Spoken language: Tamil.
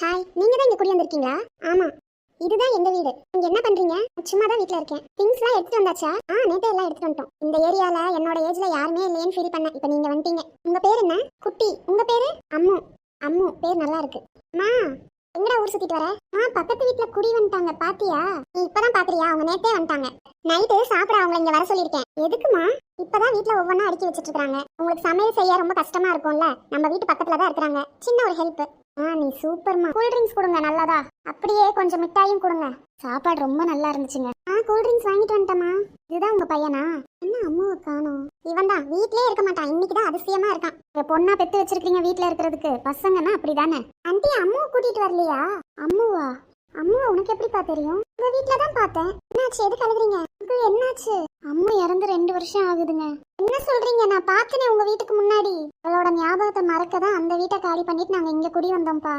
ஹாய், நீங்க தான் இங்க குடி வந்திருக்கீங்களா? ஆமா, இதுதான் எங்க வீடு. நீங்க என்ன பண்றீங்க? சும்மா தான் வீட்ல இருக்கேன். திங்ஸ்லாம் எடுத்துட்டு வந்தாச்சா? நேத்தே எல்லாம் எடுத்துட்டு வந்துட்டோம். இந்த ஏரியால என்னோட ஏஜ்ல யாருமே இல்லையேன்னு ஃபீல் பண்ணேன். இப்போ நீங்க வந்துட்டீங்க. உங்க பேர் என்ன? குட்டி. உங்க பேரு? அம்மு. அம்மு பேர் நல்லா இருக்கு. அம்மா, எங்கடா ஊர் சுத்திட்டு வர? பக்கத்து வீட்ல குடி வந்துட்டாங்க, பாத்தியா? நீ இப்பதான் பாக்குறியா? அவங்க நேத்தே வந்துட்டாங்க. நைட்டு சாப்பிட அவங்கள இங்க வர சொல்லிருக்கேன். எதுக்குமா? இப்பதான் வீட்ல ஒவ்வொன்றா அடுக்கி வச்சிட்டு இருக்காங்க. உங்களுக்கு சமையல் செய்ய ரொம்ப கஷ்டமா இருக்கும்ல. நம்ம வீட்டு பக்கத்துல தான் இருக்கிறாங்க. சின்ன ஒரு ஹெல்ப். நீ சூப்பர்மா. கூல் ட்ரிங்க்ஸ் கொடுங்க, நல்லதா. அப்படியே கொஞ்சம் மிட்டாயும் கொடுங்க. சாப்பாடு ரொம்ப நல்லா இருந்துச்சுங்க. கூல் ட்ரிங்க்ஸ் வாங்கிட்டு வந்துட்டமா. இதுதான் உங்க பையனா? என்ன அம்மாவை காணோம்? இவன் தான் வீட்லயே இருக்க மாட்டான். இன்னைக்குதான் அதிசயமா இருக்கான். பொண்ணா பெத்து வச்சிருக்கீங்க வீட்ல இருக்கிறதுக்கு. பசங்கன்னா அப்படிதானே. ஆண்டி, அம்மாவை கூட்டிட்டு வரலையா? அம்முவா? அம்முவா உனக்கு எப்படிப்பா தெரியும்? உங்க வீட்ல தான் பார்த்தேன். என்னாச்சு? எதுக்கு அழுகுறீங்க? என்னாச்சு? அம்மா இறந்து 2 வருஷம் ஆகுதுங்க. என்ன சொல்றீங்க? நான் பார்த்தேனே உங்க வீட்டுக்கு முன்னாடி. அவளோட ஞாபகத்தை மறக்க தான் அந்த வீட்டை காலி பண்ணிட்டு நாங்க இங்க குடி வந்தோம்ப்பா.